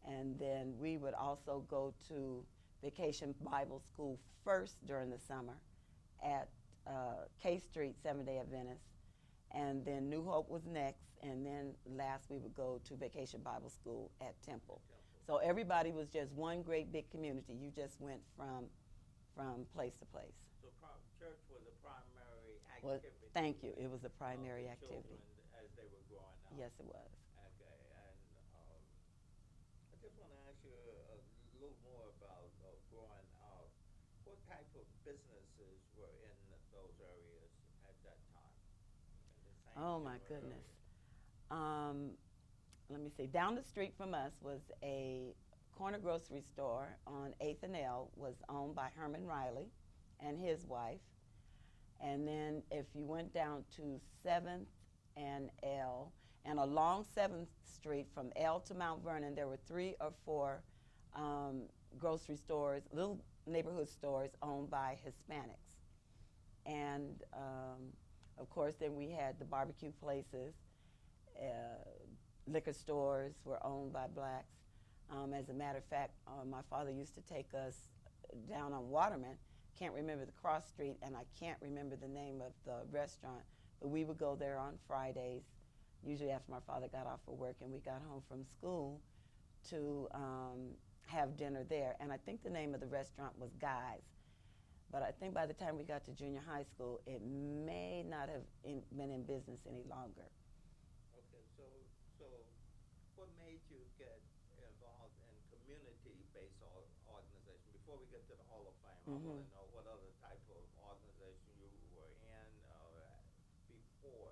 And then we would also go to Vacation Bible School first during the summer at K Street, Seventh-day Adventist. And then New Hope was next. And then last we would go to Vacation Bible School at Temple. So everybody was just one great big community. You just went from place to place. So church was a primary Well, activity. thank you. It was a of primary the activity. children as they were growing up. Yes, it was. Okay, and I just want to ask you a little more about growing up. What type of businesses were in those areas at that time? In the same Oh my general goodness. area? Let me see. Down the street from us was a corner grocery store on 8th and L, was owned by Herman Riley and his wife. And then if you went down to 7th and L, and along 7th Street from L to Mount Vernon, there were 3 or 4 grocery stores, little neighborhood stores owned by Hispanics. And of course, then we had the barbecue places. Liquor stores were owned by blacks. As a matter of fact, my father used to take us down on Waterman. Can't remember the cross street, and I can't remember the name of the restaurant, but we would go there on Fridays, usually after my father got off of work and we got home from school, to have dinner there. And I think the name of the restaurant was Guy's. But I think by the time we got to junior high school, it may not have been in business any longer. Okay, so what made you get involved in community-based organization? Before we get to the Hall of Fame, I want to know what other type of organization you were in before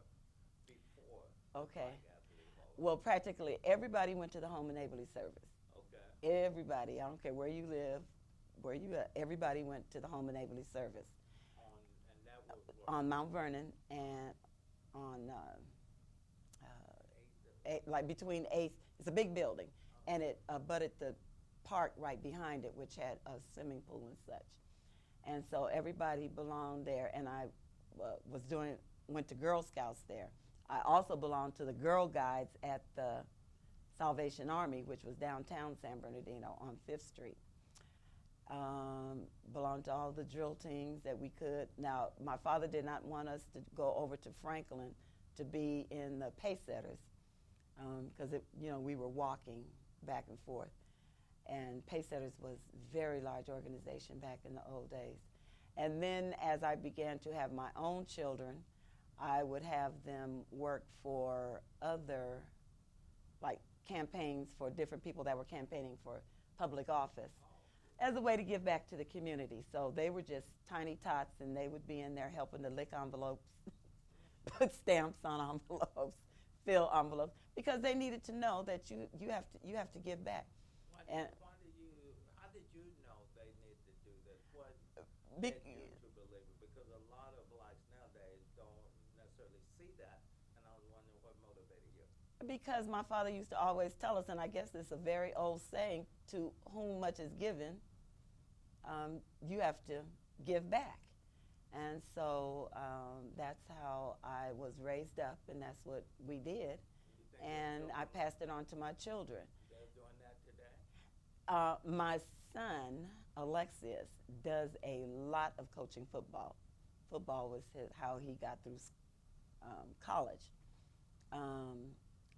Okay. Black Athlete Hall of Well, practically everybody went to the Home and Neighborly Service. Okay. Everybody, I don't care where you live, where you at, everybody went to the Home and Neighborly Service. And that was what? On Mount Vernon and on like between 8th, it's a big building, and it abutted the park right behind it, which had a swimming pool and such. And so everybody belonged there, and I went to Girl Scouts there. I also belonged to the Girl Guides at the Salvation Army, which was downtown San Bernardino on 5th Street. Belonged to all the drill teams that we could. Now, my father did not want us to go over to Franklin to be in the pace setters, because we were walking back and forth. And pace setters was a very large organization back in the old days. And then as I began to have my own children, I would have them work for other, like, campaigns for different people that were campaigning for public office as a way to give back to the community. So they were just tiny tots, and they would be in there helping to lick envelopes, put stamps on envelopes, fill envelopes, because they needed to know that you have to give back. How did you know they needed to do this? What led you to believe it? Because a lot of blacks nowadays don't necessarily see that, and I was wondering what motivated you. Because my father used to always tell us, and I guess it's a very old saying, to whom much is given, you have to give back. And so that's how I was raised up, and that's what we did. And I passed it on to my children. They're doing that today? My son, Alexius, does a lot of coaching football. Football was how he got through college.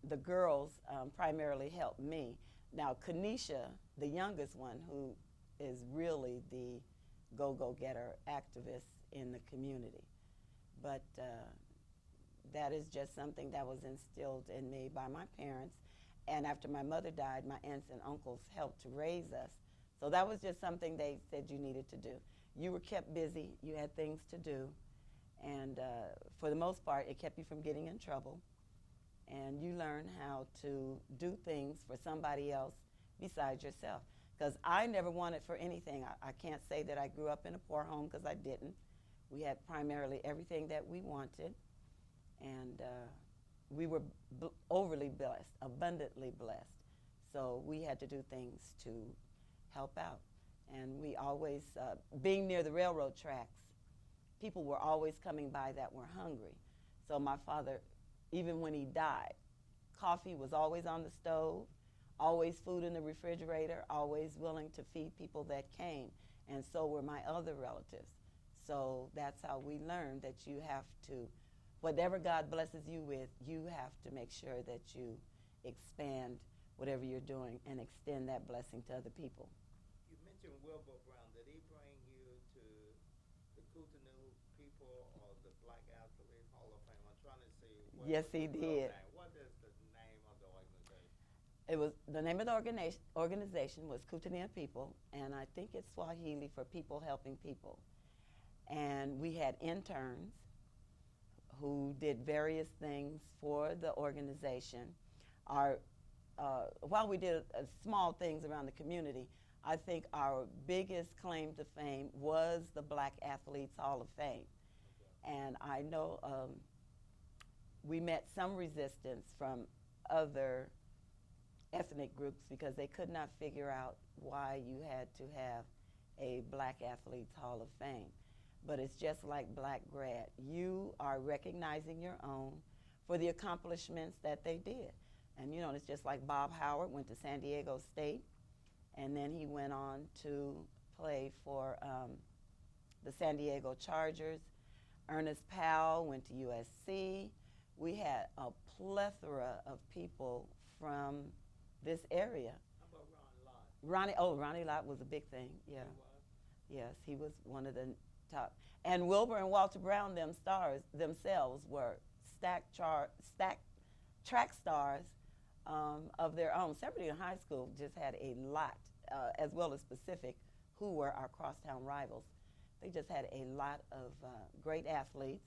The girls primarily helped me. Now, Kanisha, the youngest one, who is really the go-getter activist in the community. But that is just something that was instilled in me by my parents. And after my mother died, my aunts and uncles helped to raise us. So that was just something they said you needed to do. You were kept busy, you had things to do, and for the most part, it kept you from getting in trouble. And you learn how to do things for somebody else besides yourself. Because I never wanted for anything. I can't say that I grew up in a poor home, because I didn't. We had primarily everything that we wanted. And we were overly blessed, abundantly blessed. So we had to do things to help out. And we always, being near the railroad tracks, people were always coming by that were hungry. So my father, even when he died, coffee was always on the stove, always food in the refrigerator, always willing to feed people that came, and so were my other relatives. So that's how we learned that you have to, whatever God blesses you with, you have to make sure that you expand whatever you're doing and extend that blessing to other people. You mentioned Wilbur Brown. Did he bring you to the Couturier people or the Black Athlete Hall of Fame? I'm trying to see. Yes, he did. What is the name of the organization? It was the name of the organization was Couturier People, and I think it's Swahili for people helping people. And we had interns who did various things for the organization. While we did small things around the community, I think our biggest claim to fame was the Black Athletes Hall of Fame. Okay. And I know we met some resistance from other ethnic groups because they could not figure out why you had to have a Black Athletes Hall of Fame. But it's just like Black Grad. You are recognizing your own for the accomplishments that they did. And you know, it's just like Bob Howard went to San Diego State, and then he went on to play for the San Diego Chargers. Ernest Powell went to USC. We had a plethora of people from this area. How about Ron Lott? Ronnie Lott was a big thing, yeah. He was? Yes, he was one of the top. And Wilbur and Walter Brown themselves were stacked track stars of their own. Sephardian High School just had a lot, as well as Pacific, who were our crosstown rivals. They just had a lot of great athletes.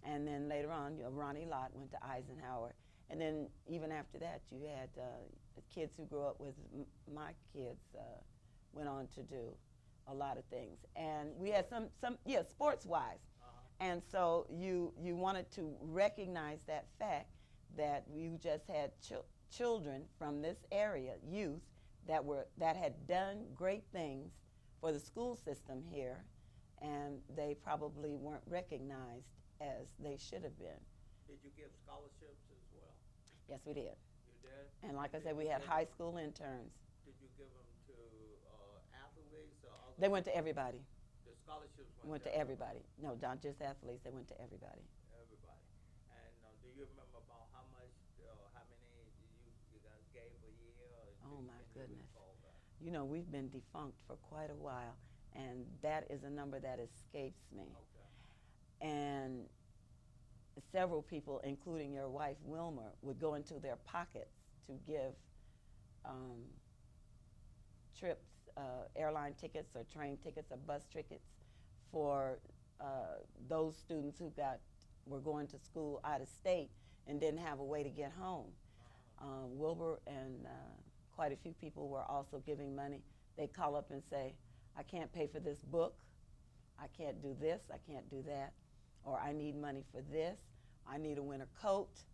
And then later on, you know, Ronnie Lott went to Eisenhower. And then even after that, you had the kids who grew up with my kids went on to do a lot of things. And we had some sports-wise. And so you wanted to recognize that fact that you just had children from this area, youth, that had done great things for the school system here, and they probably weren't recognized as they should have been. Did you give scholarships as well? Yes, we did. You did? And like I said, we had high school interns. Did you give them to athletes or other? They went to everybody. The scholarships Went to everybody. No, not just athletes. They went to everybody. Everybody. And do you remember about how much, how many you guys gave a year? Oh my goodness. That? You know, we've been defunct for quite a while, and that is a number that escapes me. Okay. And several people, including your wife Wilmer, would go into their pockets to give trips, airline tickets or train tickets or bus tickets for those students who were going to school out of state and didn't have a way to get home. Wilbur and quite a few people were also giving money. They'd call up and say, I can't pay for this book, I can't do this, I can't do that, or I need money for this, I need a winter coat.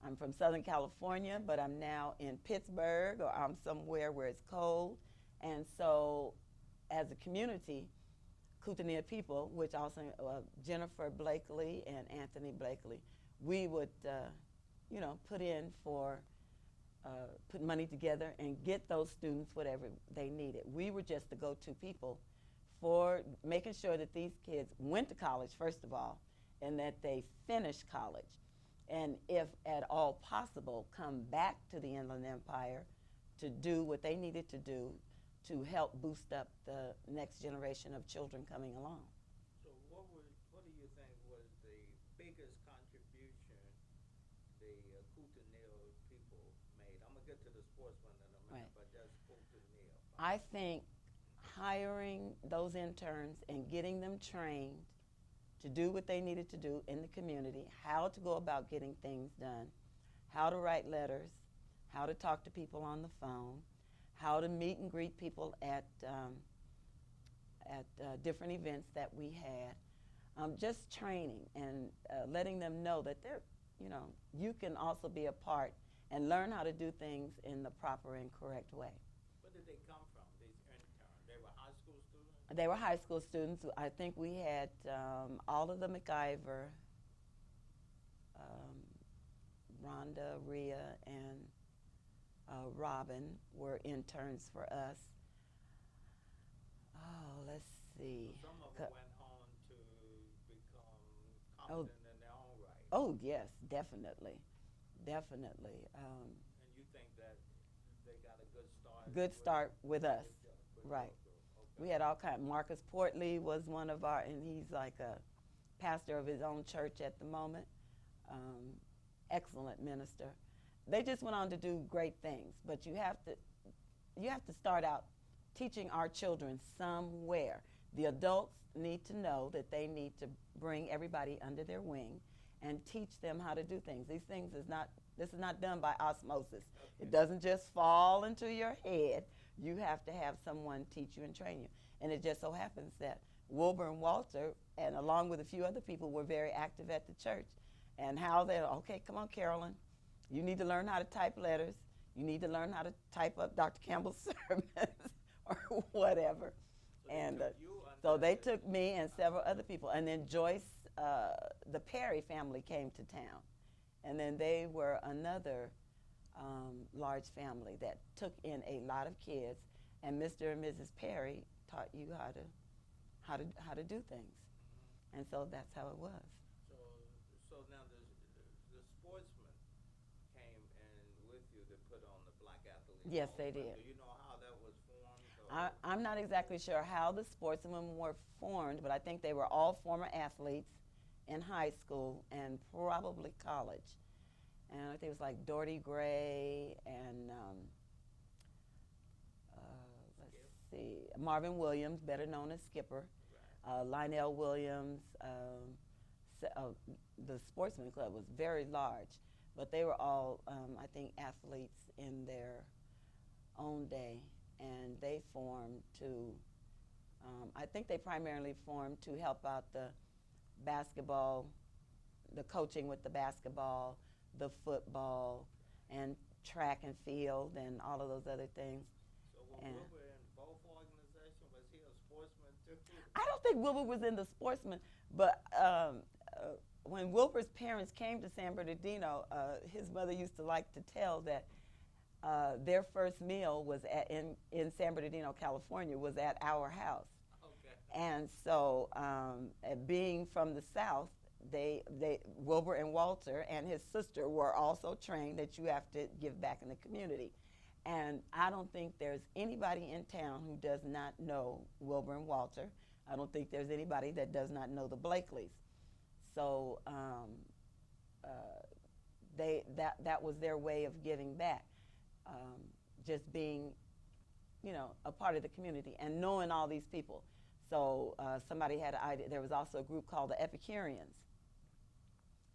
I'm from Southern California, but I'm now in Pittsburgh, or I'm somewhere where it's cold. And so as a community, Couturier people, which also Jennifer Blakely and Anthony Blakely, we would put in for put money together and get those students whatever they needed. We were just the go-to people for making sure that these kids went to college, first of all, and that they finished college. And if at all possible, come back to the Inland Empire to do what they needed to do to help boost up the next generation of children coming along. So what do you think was the biggest contribution the Couturier people made? I'm going to get to the sportsmen in a minute, but just Couturier. I think hiring those interns and getting them trained to do what they needed to do in the community, how to go about getting things done, how to write letters, how to talk to people on the phone, how to meet and greet people at different events that we had, just training and letting them know that you can also be a part and learn how to do things in the proper and correct way. Where did they come from, these interns? They were high school students? They were high school students. I think we had all of the MacIver, Rhonda, Rhea, and Robin were interns for us. Oh, let's see. So some of them went on to become Oh, competent in their own right. oh yes, definitely, definitely. And you think that they got a good start? Good start with us, right? Okay. We had all kind. Marcus Portley was one of our, and he's like a pastor of his own church at the moment. Excellent minister. They just went on to do great things, but you have to start out teaching our children somewhere. The adults need to know that they need to bring everybody under their wing and teach them how to do things. This is not done by osmosis. Okay. It doesn't just fall into your head. You have to have someone teach you and train you. And it just so happens that Wilbur and Walter, and along with a few other people, were very active at the church. And how they're, okay, come on, Carolyn, you need to learn how to type letters. You need to learn how to type up Dr. Campbell's sermons or whatever. So And so so they took me and several other people. And then Joyce, the Perry family came to town. And then they were another large family that took in a lot of kids. And Mr. and Mrs. Perry taught you how to do things. Mm-hmm. And so that's how it was. So now the sportsmen came in with you to put on the Black Athletes. Yes, Hall they of Fame. did. Do you know how that was formed? I'm not exactly sure how the sportsmen were formed, but I think they were all former athletes in high school and probably college. And I think it was like Doherty Gray and let's see, Marvin Williams, better known as Skipper, Right. Lionel Williams. The Sportsman Club was very large, but they were all, I think, athletes in their own day, and they formed to, I think they primarily formed to help out the basketball, the coaching with the basketball, the football, and track and field, and all of those other things. So when Wilbur in both organizations, was he a sportsman too? I don't think Wilbur was in the Sportsman, but when Wilbur's parents came to San Bernardino, his mother used to like to tell that their first meal was in San Bernardino, California, was at our house. Okay. And so, being from the South, Wilbur and Walter and his sister were also trained that you have to give back in the community. And I don't think there's anybody in town who does not know Wilbur and Walter. I don't think there's anybody that does not know the Blakeleys. So that was their way of giving back, just being, a part of the community and knowing all these people. So somebody had an idea. There was also a group called the Epicureans.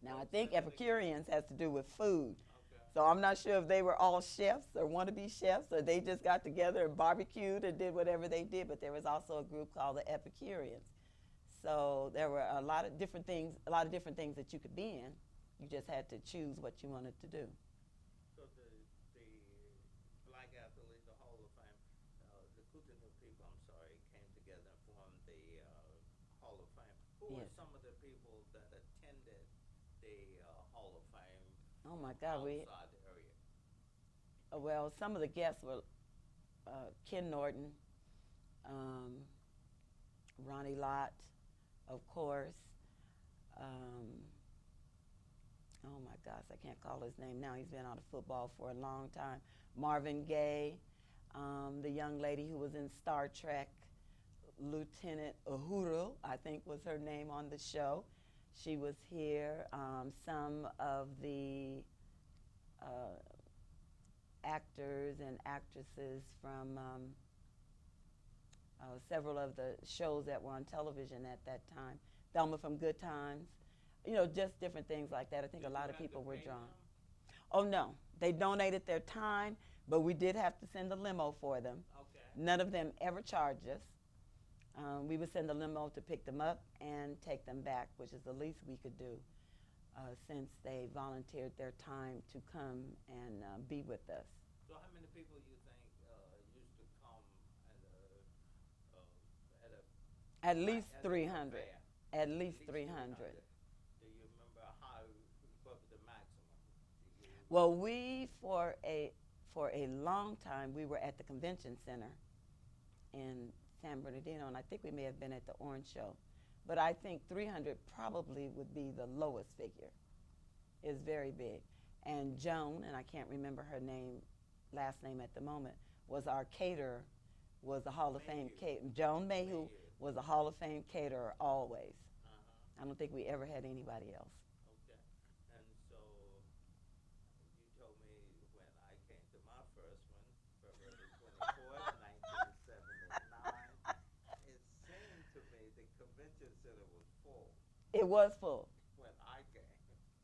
Now I think Epicureans has to do with food. Okay. So I'm not sure if they were all chefs or wannabe chefs, or they just got together and barbecued and did whatever they did. But there was also a group called the Epicureans. So there were a lot of different things that you could be in. You just had to choose what you wanted to do. So the Black Athletes, the Hall of Fame, the Couturier people, came together and formed the Hall of Fame. Who were Yes. some of the people that attended the Hall of Fame Oh my God, outside the area? Well, some of the guests were Ken Norton, Ronnie Lott, of course. Oh my gosh, I can't call his name now. He's been out of football for a long time. Marvin Gaye, the young lady who was in Star Trek, Lieutenant Uhuru, I think was her name on the show. She was here. Some of the actors and actresses from several of the shows that were on television at that time. Thelma from Good Times. Just different things like that. I think a lot of people were drawn. Oh, no. They donated their time, but we did have to send a limo for them. Okay. None of them ever charged us. We would send a limo to pick them up and take them back, which is the least we could do since they volunteered their time to come and be with us. So how many people you think used to come At least at a 300. fair? At least 300. Do you remember what was the maximum? Well, we for a long time, we were at the convention center in San Bernardino, and I think we may have been at the Orange Show. But I think 300 probably would be the lowest figure. It's very big. And Joan, and I can't remember her last name at the moment, was our caterer, was a Hall of Fame caterer. Joan Mayhew was a Hall of Fame caterer always. I don't think we ever had anybody else. Okay. And so you told me when I came to my first one, February 24th, 1979, it seemed to me the convention center was full It was full. when I came.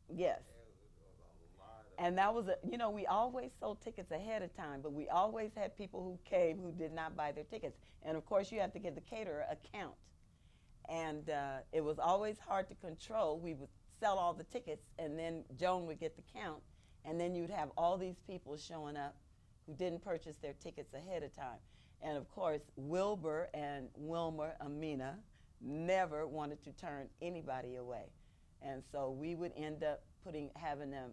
Yes. It was a lot of And that was, we always sold tickets ahead of time, but we always had people who came who did not buy their tickets. And of course, you have to give the caterer a count. And it was always hard to control. We would sell all the tickets, and then Joan would get the count, and then you'd have all these people showing up who didn't purchase their tickets ahead of time. And of course, Wilbur and Wilmer Amina never wanted to turn anybody away. And so we would end up having them